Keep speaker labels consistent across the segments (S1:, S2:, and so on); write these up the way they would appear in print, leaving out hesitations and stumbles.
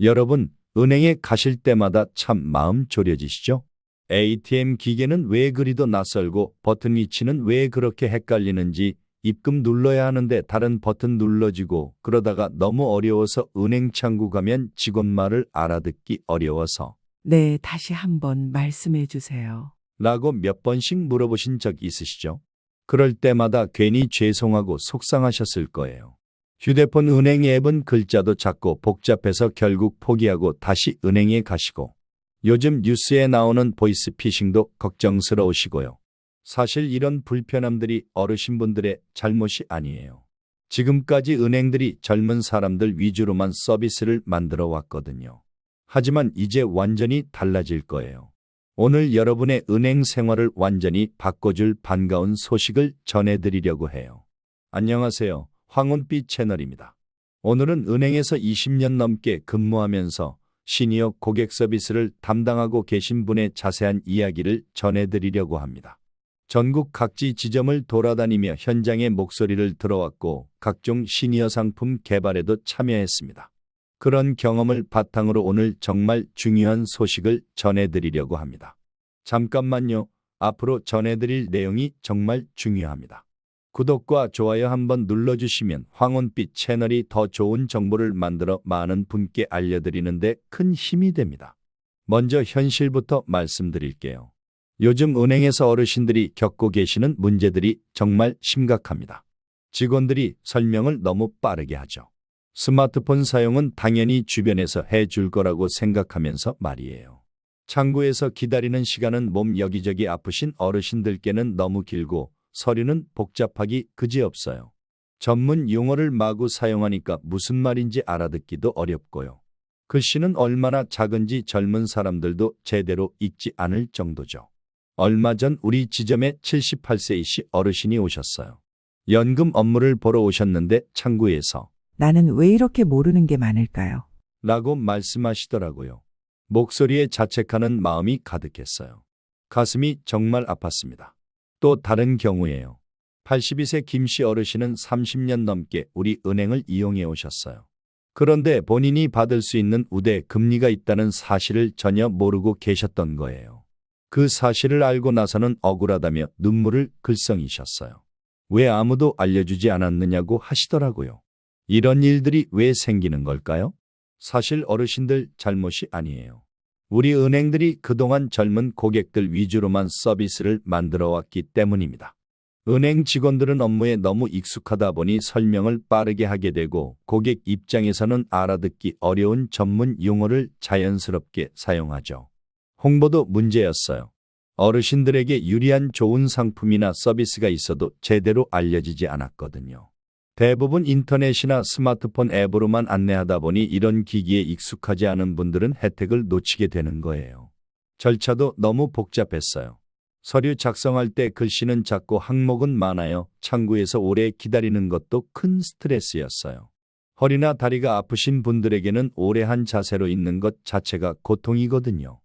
S1: 여러분, 은행에 가실 때마다 참 마음 졸여지시죠? ATM 기계는 왜 그리도 낯설고 버튼 위치는 왜 그렇게 헷갈리는지, 입금 눌러야 하는데 다른 버튼 눌러지고, 그러다가 너무 어려워서 은행 창구 가면 직원 말을 알아듣기 어려워서
S2: 네, 다시 한번 말씀해 주세요.
S1: 라고 몇 번씩 물어보신 적 있으시죠? 그럴 때마다 괜히 죄송하고 속상하셨을 거예요. 휴대폰 은행 앱은 글자도 작고 복잡해서 결국 포기하고 다시 은행에 가시고, 요즘 뉴스에 나오는 보이스피싱도 걱정스러우시고요. 사실 이런 불편함들이 어르신분들의 잘못이 아니에요. 지금까지 은행들이 젊은 사람들 위주로만 서비스를 만들어 왔거든요. 하지만 이제 완전히 달라질 거예요. 오늘 여러분의 은행 생활을 완전히 바꿔줄 반가운 소식을 전해드리려고 해요. 안녕하세요. 황운빛 채널입니다. 오늘은 은행에서 20년 넘게 근무하면서 시니어 고객 서비스를 담당하고 계신 분의 자세한 이야기를 전해드리려고 합니다. 전국 각지 지점을 돌아다니며 현장의 목소리를 들어왔고 각종 시니어 상품 개발에도 참여했습니다. 그런 경험을 바탕으로 오늘 정말 중요한 소식을 전해드리려고 합니다. 잠깐만요. 앞으로 전해드릴 내용이 정말 중요합니다. 구독과 좋아요 한번 눌러주시면 황운빛 채널이 더 좋은 정보를 만들어 많은 분께 알려드리는데 큰 힘이 됩니다. 먼저 현실부터 말씀드릴게요. 요즘 은행에서 어르신들이 겪고 계시는 문제들이 정말 심각합니다. 직원들이 설명을 너무 빠르게 하죠. 스마트폰 사용은 당연히 주변에서 해줄 거라고 생각하면서 말이에요. 창구에서 기다리는 시간은 몸 여기저기 아프신 어르신들께는 너무 길고 서류는 복잡하기 그지없어요. 전문 용어를 마구 사용하니까 무슨 말인지 알아듣기도 어렵고요. 글씨는 얼마나 작은지 젊은 사람들도 제대로 읽지 않을 정도죠. 얼마 전 우리 지점에 78세이신 어르신이 오셨어요. 연금 업무를 보러 오셨는데 창구에서
S2: 나는 왜 이렇게 모르는 게 많을까요?
S1: 라고 말씀하시더라고요. 목소리에 자책하는 마음이 가득했어요. 가슴이 정말 아팠습니다. 또 다른 경우예요. 82세 김씨 어르신은 30년 넘게 우리 은행을 이용해 오셨어요. 그런데 본인이 받을 수 있는 우대 금리가 있다는 사실을 전혀 모르고 계셨던 거예요. 그 사실을 알고 나서는 억울하다며 눈물을 글썽이셨어요. 왜 아무도 알려주지 않았느냐고 하시더라고요. 이런 일들이 왜 생기는 걸까요? 사실 어르신들 잘못이 아니에요. 우리 은행들이 그동안 젊은 고객들 위주로만 서비스를 만들어 왔기 때문입니다. 은행 직원들은 업무에 너무 익숙하다 보니 설명을 빠르게 하게 되고 고객 입장에서는 알아듣기 어려운 전문 용어를 자연스럽게 사용하죠. 홍보도 문제였어요. 어르신들에게 유리한 좋은 상품이나 서비스가 있어도 제대로 알려지지 않았거든요. 대부분 인터넷이나 스마트폰 앱으로만 안내하다 보니 이런 기기에 익숙하지 않은 분들은 혜택을 놓치게 되는 거예요. 절차도 너무 복잡했어요. 서류 작성할 때 글씨는 작고 항목은 많아요. 창구에서 오래 기다리는 것도 큰 스트레스였어요. 허리나 다리가 아프신 분들에게는 오래 한 자세로 있는 것 자체가 고통이거든요.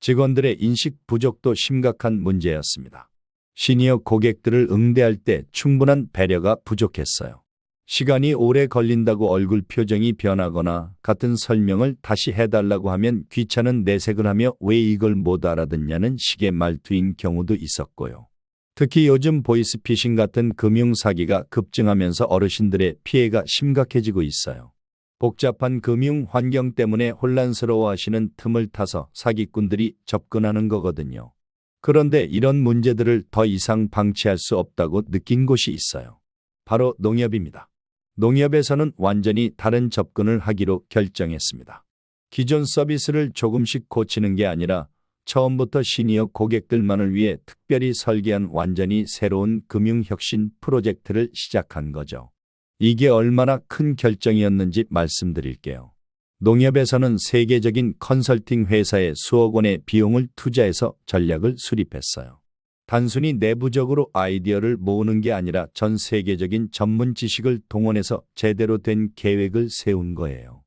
S1: 직원들의 인식 부족도 심각한 문제였습니다. 시니어 고객들을 응대할 때 충분한 배려가 부족했어요. 시간이 오래 걸린다고 얼굴 표정이 변하거나 같은 설명을 다시 해달라고 하면 귀찮은 내색을 하며 왜 이걸 못 알아듣냐는 식의 말투인 경우도 있었고요. 특히 요즘 보이스피싱 같은 금융사기가 급증하면서 어르신들의 피해가 심각해지고 있어요. 복잡한 금융 환경 때문에 혼란스러워하시는 틈을 타서 사기꾼들이 접근하는 거거든요. 그런데 이런 문제들을 더 이상 방치할 수 없다고 느낀 곳이 있어요. 바로 농협입니다. 농협에서는 완전히 다른 접근을 하기로 결정했습니다. 기존 서비스를 조금씩 고치는 게 아니라 처음부터 시니어 고객들만을 위해 특별히 설계한 완전히 새로운 금융혁신 프로젝트를 시작한 거죠. 이게 얼마나 큰 결정이었는지 말씀드릴게요. 농협에서는 세계적인 컨설팅 회사에 수억 원의 비용을 투자해서 전략을 수립했어요. 단순히 내부적으로 아이디어를 모으는 게 아니라 전 세계적인 전문 지식을 동원해서 제대로 된 계획을 세운 거예요.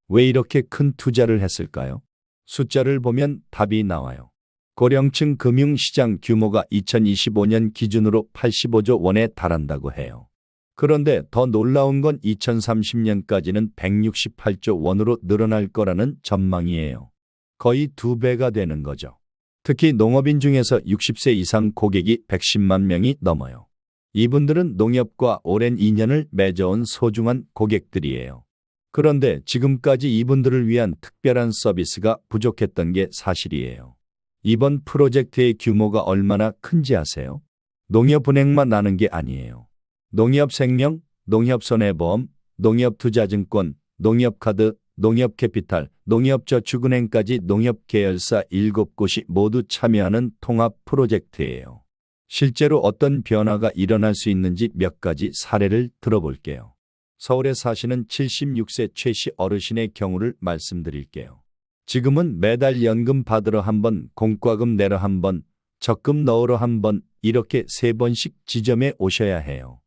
S1: 왜 이렇게 큰 투자를 했을까요? 숫자를 보면 답이 나와요. 고령층 금융시장 규모가 2025년 기준으로 85조 원에 달한다고 해요. 그런데 더 놀라운 건 2030년까지는 168조 원으로 늘어날 거라는 전망이에요. 거의 2배가 되는 거죠. 특히 농업인 중에서 60세 이상 고객이 110만 명이 넘어요. 이분들은 농협과 오랜 인연을 맺어온 소중한 고객들이에요. 그런데 지금까지 이분들을 위한 특별한 서비스가 부족했던 게 사실이에요. 이번 프로젝트의 규모가 얼마나 큰지 아세요? 농협은행만 아는 게 아니에요. 농협생명, 농협손해보험, 농협투자증권, 농협카드, 농협캐피탈, 농협저축은행까지 농협계열사 7곳이 모두 참여하는 통합 프로젝트예요. 실제로 어떤 변화가 일어날 수 있는지 몇 가지 사례를 들어볼게요. 서울에 사시는 76세 최씨 어르신의 경우를 말씀드릴게요. 지금은 매달 연금 받으러 한 번, 공과금 내러 한 번, 적금 넣으러 한 번, 이렇게 3번씩 지점에 오셔야 해요.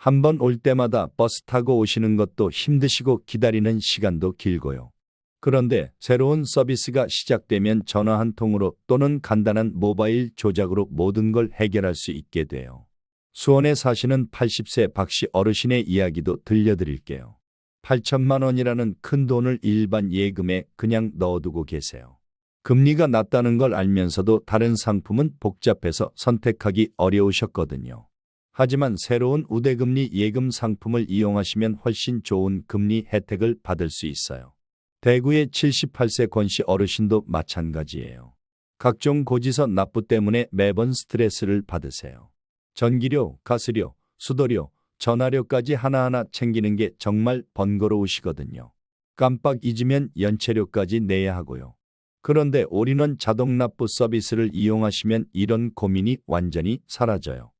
S1: 한 번 올 때마다 버스 타고 오시는 것도 힘드시고 기다리는 시간도 길고요. 그런데 새로운 서비스가 시작되면 전화 한 통으로 또는 간단한 모바일 조작으로 모든 걸 해결할 수 있게 돼요. 수원에 사시는 80세 박씨 어르신의 이야기도 들려드릴게요. 8천만 원이라는 큰 돈을 일반 예금에 그냥 넣어두고 계세요. 금리가 낮다는 걸 알면서도 다른 상품은 복잡해서 선택하기 어려우셨거든요. 하지만 새로운 우대금리 예금 상품을 이용하시면 훨씬 좋은 금리 혜택을 받을 수 있어요. 대구의 78세 권씨 어르신도 마찬가지예요. 각종 고지서 납부 때문에 매번 스트레스를 받으세요. 전기료, 가스료, 수도료, 전화료까지 하나하나 챙기는 게 정말 번거로우시거든요. 깜빡 잊으면 연체료까지 내야 하고요. 그런데 올인원 자동 납부 서비스를 이용하시면 이런 고민이 완전히 사라져요.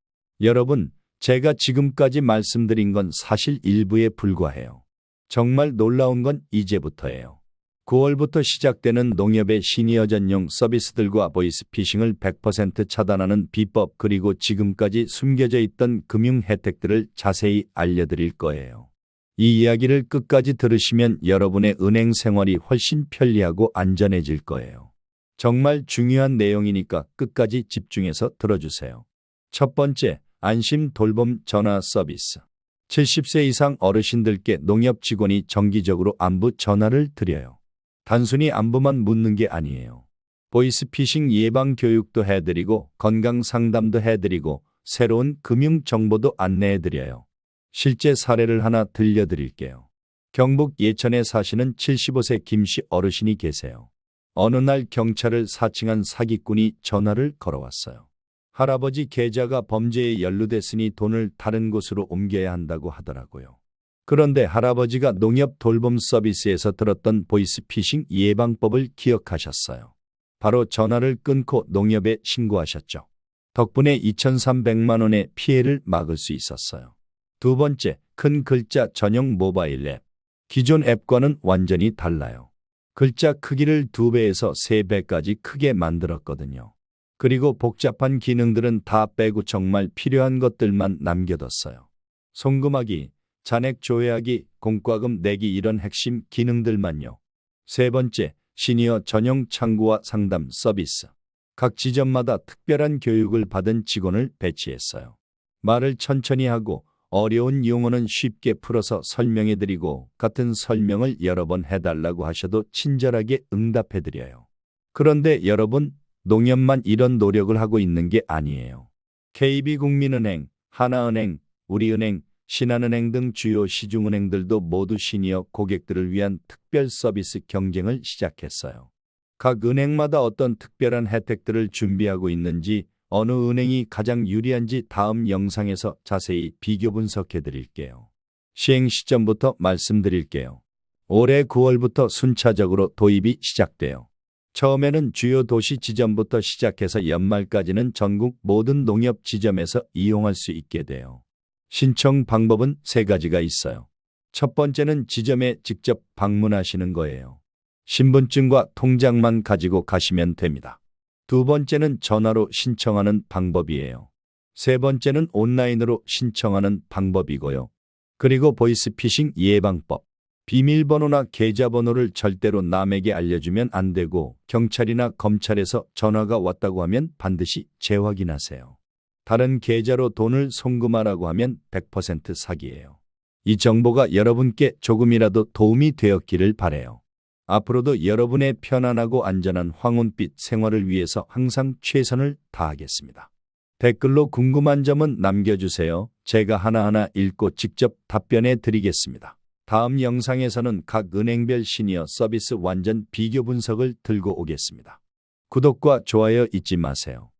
S1: 여러분, 제가 지금까지 말씀드린 건 사실 일부에 불과해요. 정말 놀라운 건 이제부터예요. 9월부터 시작되는 농협의 시니어 전용 서비스들과 보이스피싱을 100% 차단하는 비법 그리고 지금까지 숨겨져 있던 금융 혜택들을 자세히 알려드릴 거예요. 이 이야기를 끝까지 들으시면 여러분의 은행 생활이 훨씬 편리하고 안전해질 거예요. 정말 중요한 내용이니까 끝까지 집중해서 들어주세요. 첫 번째, 안심 돌봄 전화 서비스. 70세 이상 어르신들께 농협 직원이 정기적으로 안부 전화를 드려요. 단순히 안부만 묻는 게 아니에요. 보이스피싱 예방 교육도 해드리고 건강 상담도 해드리고 새로운 금융 정보도 안내해드려요. 실제 사례를 하나 들려드릴게요. 경북 예천에 사시는 75세 김씨 어르신이 계세요. 어느 날 경찰을 사칭한 사기꾼이 전화를 걸어왔어요. 할아버지 계좌가 범죄에 연루됐으니 돈을 다른 곳으로 옮겨야 한다고 하더라고요. 그런데 할아버지가 농협 돌봄 서비스에서 들었던 보이스피싱 예방법을 기억하셨어요. 바로 전화를 끊고 농협에 신고하셨죠. 덕분에 2,300만 원의 피해를 막을 수 있었어요. 두 번째, 큰 글자 전용 모바일 앱. 기존 앱과는 완전히 달라요. 글자 크기를 2배에서 3배까지 크게 만들었거든요. 그리고 복잡한 기능들은 다 빼고 정말 필요한 것들만 남겨뒀어요. 송금하기, 잔액 조회하기, 공과금 내기 이런 핵심 기능들만요. 세 번째, 시니어 전용 창구와 상담 서비스. 각 지점마다 특별한 교육을 받은 직원을 배치했어요. 말을 천천히 하고 어려운 용어는 쉽게 풀어서 설명해드리고 같은 설명을 여러 번 해달라고 하셔도 친절하게 응답해드려요. 그런데 여러분, 농협만 이런 노력을 하고 있는 게 아니에요. KB국민은행, 하나은행, 우리은행, 신한은행 등 주요 시중은행들도 모두 시니어 고객들을 위한 특별 서비스 경쟁을 시작했어요. 각 은행마다 어떤 특별한 혜택들을 준비하고 있는지, 어느 은행이 가장 유리한지 다음 영상에서 자세히 비교 분석해 드릴게요. 시행 시점부터 말씀드릴게요. 올해 9월부터 순차적으로 도입이 시작돼요. 처음에는 주요 도시 지점부터 시작해서 연말까지는 전국 모든 농협 지점에서 이용할 수 있게 돼요. 신청 방법은 3가지가 있어요. 첫 번째는 지점에 직접 방문하시는 거예요. 신분증과 통장만 가지고 가시면 됩니다. 두 번째는 전화로 신청하는 방법이에요. 세 번째는 온라인으로 신청하는 방법이고요. 그리고 보이스피싱 예방법. 비밀번호나 계좌번호를 절대로 남에게 알려주면 안 되고 경찰이나 검찰에서 전화가 왔다고 하면 반드시 재확인하세요. 다른 계좌로 돈을 송금하라고 하면 100% 사기예요. 이 정보가 여러분께 조금이라도 도움이 되었기를 바라요. 앞으로도 여러분의 편안하고 안전한 황혼빛 생활을 위해서 항상 최선을 다하겠습니다. 댓글로 궁금한 점은 남겨주세요. 제가 하나하나 읽고 직접 답변해 드리겠습니다. 다음 영상에서는 각 은행별 시니어 서비스 완전 비교 분석을 들고 오겠습니다. 구독과 좋아요 잊지 마세요.